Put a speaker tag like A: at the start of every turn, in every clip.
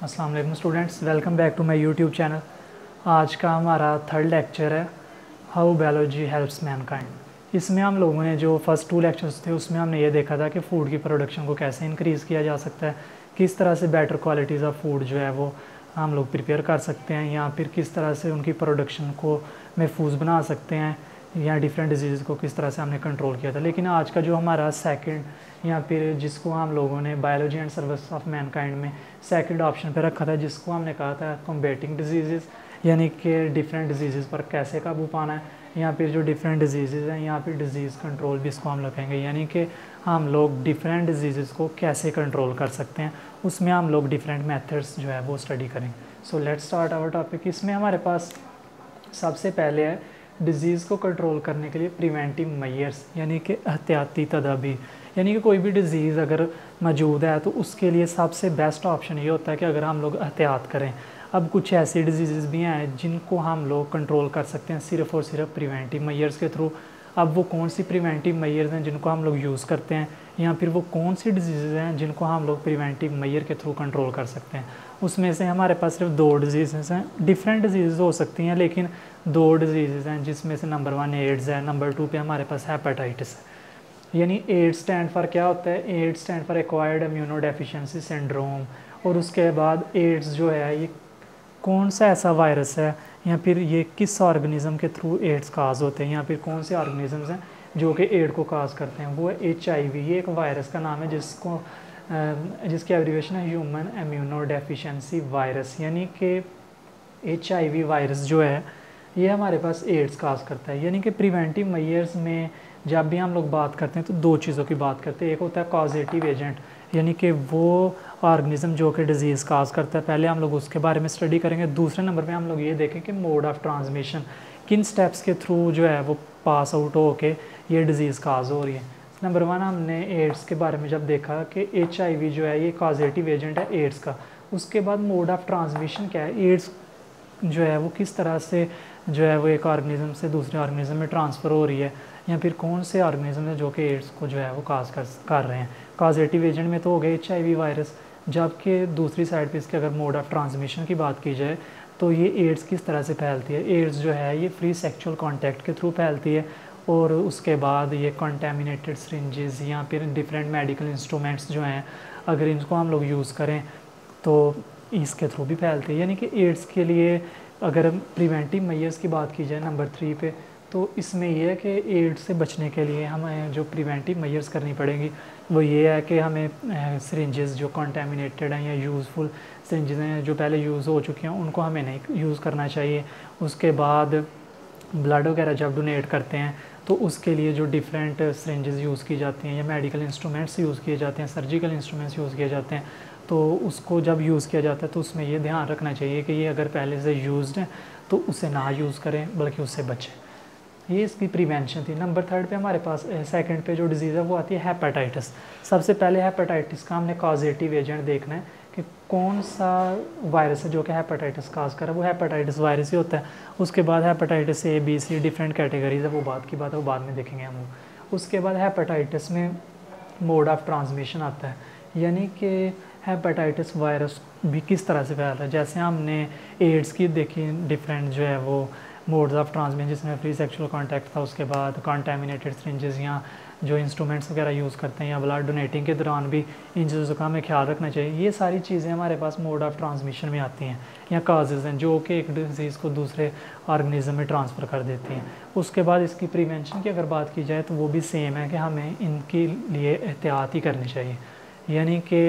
A: अस्सलाम वालेकुम students, welcome back to my YouTube channel. आज का हमारा थर्ड लेक्चर है हाउ बायोलॉजी हेल्प्स मैनकाइंड। इसमें हम लोगों ने जो फर्स्ट 2 लेक्चर्स थे उसमें हमने ये देखा था कि फ़ूड की प्रोडक्शन को कैसे इंक्रीज़ किया जा सकता है, किस तरह से बेटर क्वालिटीज़ ऑफ फूड जो है वो हम लोग प्रिपेयर कर सकते हैं, या फिर किस तरह से उनकी प्रोडक्शन को महफूज बना सकते हैं, या डिफरेंट डिजीज़ को किस तरह से हमने कंट्रोल किया था। लेकिन आज का जो हमारा सेकंड या फिर जिसको हम लोगों ने biology and service of Mankind में सेकंड ऑप्शन पे रखा था, जिसको हमने कहा था कॉम्बेटिंग डिजीज़, यानी कि डिफरेंट डिजीज़ पर कैसे काबू पाना है, या फिर जो डिफरेंट डिजीज़ हैं या फिर डिजीज़ कंट्रोल भी इसको हम लोग कहेंगे, यानी कि हम लोग डिफरेंट डिजीज़ को कैसे कंट्रोल कर सकते हैं, उसमें हम लोग डिफरेंट मेथड्स जो है वो स्टडी करेंगे। So let's start our topic. इसमें हमारे पास सबसे पहले है डिज़ीज़ को कंट्रोल करने के लिए प्रिवेंटिव मेजर्स, यानी कि एहतियाती तदाबीर। यानी कि कोई भी डिज़ीज़ अगर मौजूद है तो उसके लिए सबसे बेस्ट ऑप्शन ये होता है कि अगर हम लोग एहतियात करें। अब कुछ ऐसी डिजीज़ भी हैं जिनको हम लोग कंट्रोल कर सकते हैं सिर्फ़ और सिर्फ प्रिवेंटिव मेजर्स के थ्रू। अब वो कौन सी प्रिवेंटिव मेजर्स हैं जिनको हम लोग यूज़ करते हैं, या फिर वो कौन सी डिजीज़ हैं जिनको हम लोग प्रिवेंटिव मेजर के थ्रू कंट्रोल कर सकते हैं। उसमें से हमारे पास सिर्फ 2 डिजीज़ हैं। डिफरेंट डिजीज़ हो सकती हैं लेकिन 2 डिजीज़ हैं, जिसमें से नंबर 1 एड्स है, नंबर 2 पे हमारे पास हेपेटाइटिस है। यानी एड्स स्टैंड फॉर क्या होता है? AIDS stand for acquired immunodeficiency syndrome. और उसके बाद एड्स जो है ये कौन सा ऐसा वायरस है, या फिर ये किस ऑर्गेनिज़म के थ्रू एड्स काज होते हैं, या फिर कौन से ऑर्गेनिज़म्स हैं जो कि एड को काज करते हैं। वो है HIV। ये एक वायरस का नाम है जिसकी एब्रीविएशन है ह्यूमन इम्यूनो डेफिशिएंसी वायरस। यानी कि HIV वायरस जो है ये हमारे पास एड्स काज करता है। यानी कि प्रिवेंटिव मेजर्स में जब भी हम लोग बात करते हैं तो 2 चीज़ों की बात करते हैं। एक होता है कॉजेटिव एजेंट, यानी कि वो ऑर्गेनिज़म जो कि डिज़ीज़ काज करता है, पहले हम लोग उसके बारे में स्टडी करेंगे। दूसरे नंबर पे हम लोग ये देखें कि मोड ऑफ ट्रांसमिशन, किन स्टेप्स के थ्रू जो है वो पास आउट हो के ये डिज़ीज़ काज हो रही है। नंबर 1 हमने एड्स के बारे में जब देखा कि HIV जो है ये कॉजेटिव एजेंट है एड्स का। उसके बाद मोड ऑफ ट्रांसमिशन क्या है, एड्स जो है वो किस तरह से जो है वो एक ऑर्गेनिज़म से दूसरे ऑर्गेनिज़म में ट्रांसफ़र हो रही है, या फिर कौन से ऑर्गेनिज़म है जो कि एड्स को जो है वो काज कर रहे हैं। कॉजेटिव एजेंट में तो हो गया HIV वायरस, जबकि दूसरी साइड पे इसके अगर मोड ऑफ ट्रांसमिशन की बात की जाए तो ये एड्स किस तरह से फैलती है। एड्स जो है ये फ्री सेक्सुअल कॉन्टैक्ट के थ्रू फैलती है, और उसके बाद ये कंटेमिनेटेड सिरिंजेस या फिर डिफरेंट मेडिकल इंस्ट्रूमेंट्स जो हैं अगर इनको हम लोग यूज़ करें तो इसके थ्रू भी फैलती है। यानी कि एड्स के लिए अगर प्रिवेंटिव मेजर्स की बात की जाए नंबर 3 पे, तो इसमें यह है कि एड्स से बचने के लिए हमें जो प्रिवेंटिव मेजर्स करनी पड़ेंगी वो ये है कि हमें सिरिंजेस जो कंटेमिनेटेड हैं या यूज़फुल सिरिंजेस हैं जो पहले यूज़ हो चुकी हैं उनको हमें नहीं यूज़ करना चाहिए। उसके बाद ब्लड वगैरह जब डोनेट करते हैं तो उसके लिए जो डिफरेंट सिरिंजेस यूज़ की जाती हैं या मेडिकल इंस्ट्रूमेंट्स यूज़ किए जाते हैं, सर्जिकल इंस्ट्रूमेंट्स यूज़ किए जाते हैं, तो उसको जब यूज़ किया जाता है तो उसमें ये ध्यान रखना चाहिए कि ये अगर पहले से यूज़्ड है तो उसे ना यूज़ करें बल्कि उससे बचें। ये इसकी प्रिवेंशन थी। नंबर 3 पे हमारे पास सेकंड पे जो डिज़ीज़ है वो आती है हेपेटाइटिस। सबसे पहले हेपेटाइटिस का हमने कॉजेटिव एजेंट देखना है कि कौन सा वायरस है जो कि हेपेटाइटिस काज कर रहा है। वो हेपेटाइटिस वायरस ही होता है। उसके बाद hepatitis A B C different categories है, वो बात की बात है, वो बाद में देखेंगे हम लोग। उसके बाद हेपेटाइटिस में मोड ऑफ ट्रांसमिशन आता है, यानी कि हेपेटाइटिस वायरस भी किस तरह से फैल रहा है। जैसे हमने एड्स की देखी डिफरेंट जो है वो मोड्स ऑफ ट्रांसमिशन, जिसमें फ्री सेक्सुअल कॉन्टैक्ट था, उसके बाद कंटेमिनेटेड सिरिंजेस या जो इंस्ट्रूमेंट्स वगैरह यूज़ करते हैं, या ब्लड डोनेटिंग के दौरान भी इन चीज़ों का हमें ख्याल रखना चाहिए। ये सारी चीज़ें हमारे पास मोड ऑफ ट्रांसमिशन में आती हैं या काजेज़ हैं जो कि एक डिजीज़ को दूसरे ऑर्गेनिज्म में ट्रांसफ़र कर देती हैं। उसके बाद इसकी प्रिवेंशन की अगर बात की जाए तो वो भी सेम है कि हमें इनके लिए एहतियात ही करनी चाहिए। यानी कि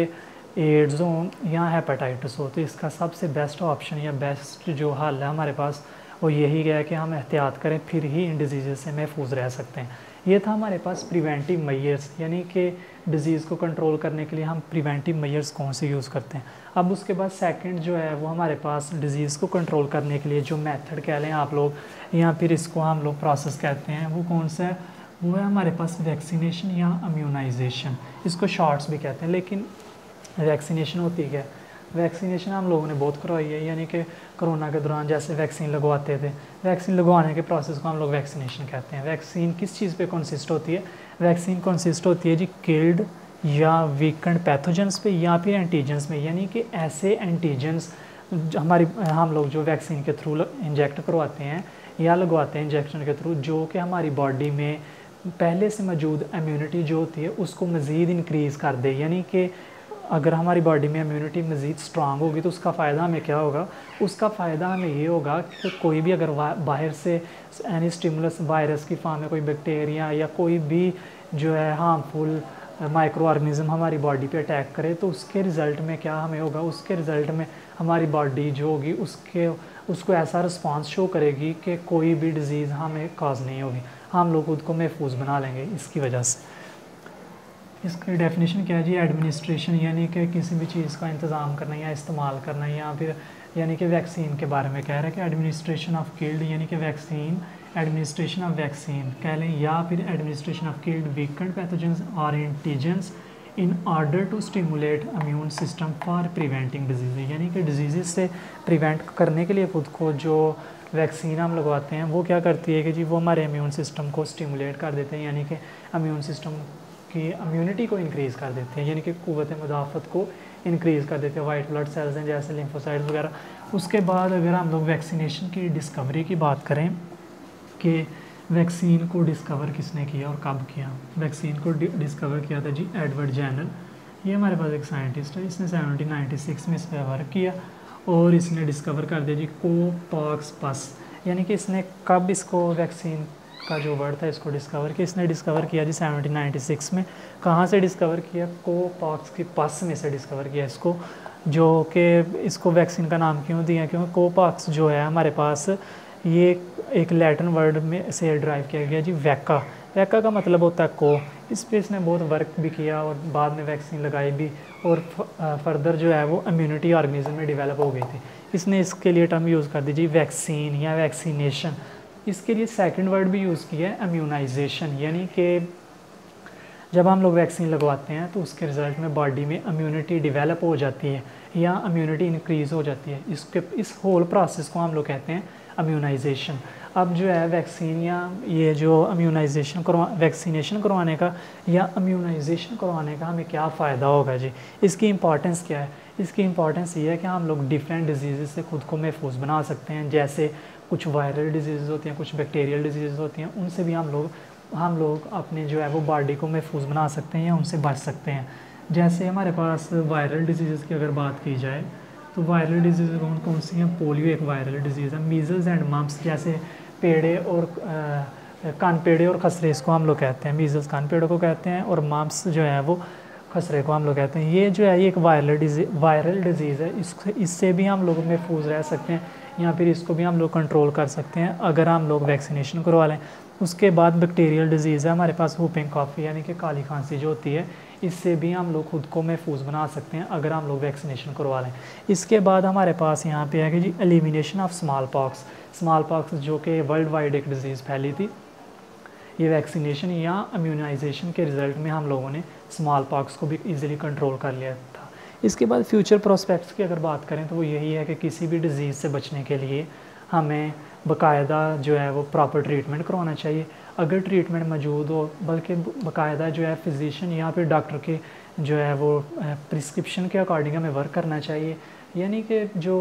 A: एड्स हो या हेपेटाइटिस हो तो इसका सबसे बेस्ट ऑप्शन या बेस्ट जो हल है हमारे पास वो यही है कि हम एहतियात करें, फिर ही इन डिजीज़ से महफूज रह सकते हैं। ये था हमारे पास प्रिवेंटिव मेजर्स, यानी कि डिज़ीज़ को कंट्रोल करने के लिए हम प्रिवेंटिव मेजर्स कौन से यूज़ करते हैं। अब उसके बाद सेकंड जो है वो हमारे पास डिज़ीज़ को कंट्रोल करने के लिए जो मेथड कह लें आप लोग, या फिर इसको हम लोग प्रोसेस कहते हैं, वो कौन सा है? वो है हमारे पास वैक्सीनेशन या इम्यूनाइजेशन। इसको शॉर्ट्स भी कहते हैं। लेकिन वैक्सीनेशन होती है, वैक्सीनेशन हम लोगों ने बहुत करवाई है। यानी कि कोरोना के दौरान जैसे वैक्सीन लगवाते थे, वैक्सीन लगवाने के प्रोसेस को हम लोग वैक्सीनेशन कहते हैं। वैक्सीन किस चीज़ पे कंसिस्ट होती है? वैक्सीन कंसिस्ट होती है जी किल्ड या वीकेंड पैथोजेंस पे या फिर एंटीजेंस में, यानी कि ऐसे एंटीजेंस हम लोग जो वैक्सीन के थ्रू इंजेक्ट करवाते हैं या लगवाते हैं इंजेक्शन के थ्रू, जो कि हमारी बॉडी में पहले से मौजूद इम्यूनिटी जो होती है उसको मज़ीद इंक्रीज़ कर दे। यानी कि अगर हमारी बॉडी में इम्यूनिटी मज़ीद स्ट्रांग होगी तो उसका फ़ायदा हमें क्या होगा? उसका फ़ायदा हमें ये होगा कि कोई भी अगर बाहर से एनी स्टिमुलस वायरस की फॉर्म में कोई बैक्टीरिया या कोई भी जो है हार्मफुल माइक्रो ऑर्गेनिज्म हमारी बॉडी पे अटैक करे, तो उसके रिज़ल्ट में क्या हमें होगा? उसके रिज़ल्ट में हमारी बॉडी जो होगी उसको ऐसा रिस्पांस शो करेगी कि कोई भी डिज़ीज़ हमें कॉज नहीं होगी, हम लोग खुद को महफूज बना लेंगे इसकी वजह से। इसकी डेफिनेशन क्या है जी? एडमिनिस्ट्रेशन, यानी कि किसी भी चीज़ का इंतज़ाम करना या इस्तेमाल करना, या फिर यानी कि वैक्सीन के बारे में कह रहे हैं कि एडमिनिस्ट्रेशन ऑफ किल्ड, यानी कि वैक्सीन, एडमिनिस्ट्रेशन ऑफ वैक्सीन कह लें, या फिर administration of killed weakened pathogens और antigens in order to stimulate immune system for preventing disease, यानी कि डिजीज़ से प्रिवेंट करने के लिए खुद को जो वैक्सीन हम लगवाते हैं वो क्या करती है कि जी वो हमारे इम्यून सिस्टम को स्टिमुलेट कर देते हैं, यानी कि इम्यून सिस्टम की इम्यूनिटी को इंक्रीज़ कर देते हैं, यानी कि क़ुव्वत मुदाफ़त को इंक्रीज़ कर देते हैं। वाइट ब्लड सेल्स हैं जैसे लिम्फोसाइट्स वगैरह। उसके बाद अगर हम लोग वैक्सीनेशन की डिस्कवरी की बात करें कि वैक्सीन को डिस्कवर किसने किया और कब किया? वैक्सीन को डिस्कवर किया था जी एडवर्ड जेनर। ये हमारे पास एक साइंटिस्ट है, इसने 1796 में इस पर वर्क किया और इसने डिस्कवर कर दिया जी कोपॉक्स पस, यानी कि इसने कब इसको वैक्सीन का जो वर्ड था इसको डिस्कवर किया? इसने डिस्कवर किया जी 1796 में। कहाँ से डिस्कवर किया? कोपॉक्स की पस में से डिस्कवर किया इसको, जो कि इसको वैक्सीन का नाम क्यों दिया? क्योंकि कोपॉक्स जो है हमारे पास ये एक लैटिन वर्ड में से ड्राइव किया गया जी वैका। वैका का मतलब होता है को। इस पर इसने बहुत वर्क भी किया और बाद में वैक्सीन लगाई भी, और फर्दर जो है वो इम्यूनिटी ऑर्गेनिज्म में डेवलप हो गई थी। इसने इसके लिए टर्म यूज़ कर दी जी वैक्सीन या वैक्सीनेशन। इसके लिए सेकंड वर्ड भी यूज़ किया है इम्यूनाइजेशन, यानी कि जब हम लोग वैक्सीन लगवाते हैं तो उसके रिज़ल्ट में बॉडी में इम्यूनिटी डेवलप हो जाती है या इम्यूनिटी इंक्रीज़ हो जाती है। इस होल प्रोसेस को हम लोग कहते हैं इम्यूनाइजेशन। अब जो है वैक्सीन या ये जो वैक्सीनेशन करवाने का या इम्यूनाइजेशन करवाने का हमें क्या फ़ायदा होगा जी? इसकी इंपॉर्टेंस क्या है? इसकी इंपॉर्टेंस ये है कि हम लोग डिफरेंट डिजीज़ से खुद को महफूज बना सकते हैं। जैसे कुछ वायरल डिजीज़ होती हैं, कुछ बैक्टीरियल डिजीज़ होती हैं, उनसे भी हम लोग अपने जो है वो बॉडी को महफूज बना सकते हैं या उनसे बच सकते हैं। जैसे हमारे पास वायरल डिजीज़ की अगर बात की जाए तो वायरल डिजीज़ कौन कौन सी हैं? पोलियो एक वायरल डिजीज़ है। मीज़ल्स एंड मम्प्स, जैसे पेड़े और कानपेड़े और खसरे, इसको हम लोग कहते हैं। मीज़ल्स कानपेड़े को कहते हैं और मम्प्स जो है वो खसरे को हम लोग कहते हैं। ये जो है ये एक वायरल डिजीज़ है। इससे भी हम लोग महफूज रह सकते हैं या फिर इसको भी हम लोग कंट्रोल कर सकते हैं अगर हम लोग वैक्सीनेशन करवा लें। उसके बाद बैक्टीरियल डिजीज़ है हमारे पास वूपिंग कॉफ़, यानी कि काली खांसी जो होती है, इससे भी हम लोग खुद को महफूज बना सकते हैं अगर हम लोग वैक्सीनेशन करवा लें। इसके बाद हमारे पास यहाँ पे है कि जी एलिमिनेशन ऑफ स्मॉल पॉक्स जो कि वर्ल्ड वाइड एक डिज़ीज़ फैली थी। ये वैक्सीनेशन या इम्यूनाइजेशन के रिज़ल्ट में हम लोगों ने स्मॉल पॉक्स को भी ईज़िली कंट्रोल कर लिया था। इसके बाद फ्यूचर प्रोस्पेक्ट्स की अगर बात करें तो वो यही है कि किसी भी डिज़ीज़ से बचने के लिए हमें बाकायदा जो है वो प्रॉपर ट्रीटमेंट करवाना चाहिए। अगर ट्रीटमेंट मौजूद हो, बल्कि बाकायदा जो है फिजिशियन या फिर डॉक्टर के जो है वो प्रिस्क्रिप्शन के अकॉर्डिंग हमें वर्क करना चाहिए। यानी कि जो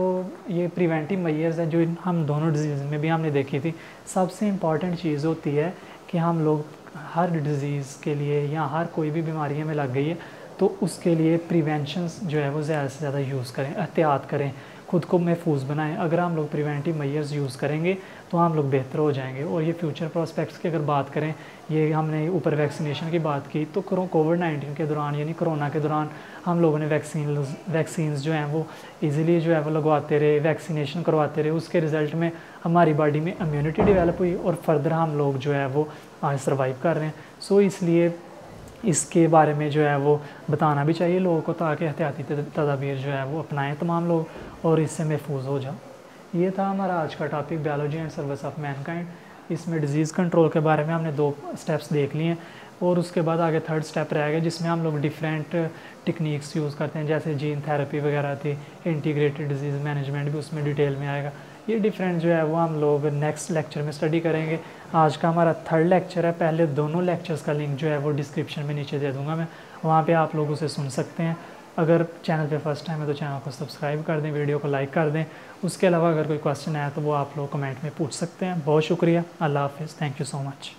A: ये प्रिवेंटिव मेजर्स हैं जो हम दोनों डिजीज़ में भी हमने देखी थी, सबसे इम्पॉर्टेंट चीज़ होती है कि हम लोग हर डिज़ीज़ के लिए या हर कोई भी बीमारी हमें लग गई है तो उसके लिए प्रिवेंशंस जो है वो ज़्यादा से ज़्यादा यूज़ करें, एहतियात करें, खुद को महफूज बनाएं। अगर हम लोग प्रिवेंटिव मेजर्स यूज़ करेंगे तो हम लोग बेहतर हो जाएंगे। और ये फ्यूचर प्रोस्पेक्ट्स की अगर बात करें, ये हमने ऊपर वैक्सीनेशन की बात की, तो कोविड-19 के दौरान यानी कोरोना के दौरान हम लोगों ने वैक्सीन्स जो हैं वो इजीली जो है वो लगवाते रहे, वैक्सीनेशन करवाते रहे। उसके रिज़ल्ट में हमारी बॉडी में इम्यूनिटी डेवलप हुई और फर्दर हम लोग जो है वो आज सर्वाइव कर रहे हैं। सो इसलिए इसके बारे में जो है वो बताना भी चाहिए लोगों को, ताकि एहतियाती तदाबीर जो है वो अपनाएं तमाम लोग और इससे महफूज हो जाओ। ये था हमारा आज का topic, biology and service of Mankind. इसमें डिज़ीज़ कंट्रोल के बारे में हमने 2 स्टेप्स देख लिए हैं और उसके बाद आगे 3rd स्टेप रहेगा जिसमें हम लोग डिफरेंट टेक्निक्स यूज़ करते हैं, जैसे जीन थेरेपी वगैरह थी, इंटीग्रेटेड डिजीज़ मैनेजमेंट भी उसमें डिटेल में आएगा। ये डिफरेंट जो है वो हम लोग नेक्स्ट लेक्चर में स्टडी करेंगे। आज का हमारा 3rd लेक्चर है। पहले दोनों लेक्चर्स का लिंक जो है वो डिस्क्रिप्शन में नीचे दे दूँगा मैं, वहाँ पे आप लोग उसे सुन सकते हैं। अगर चैनल पे फर्स्ट टाइम है तो चैनल को सब्सक्राइब कर दें, वीडियो को लाइक कर दें। उसके अलावा अगर कोई क्वेश्चन आया तो वो आप लोग कमेंट में पूछ सकते हैं। बहुत शुक्रिया। अल्लाह हाफ़िज़। Thank you so much.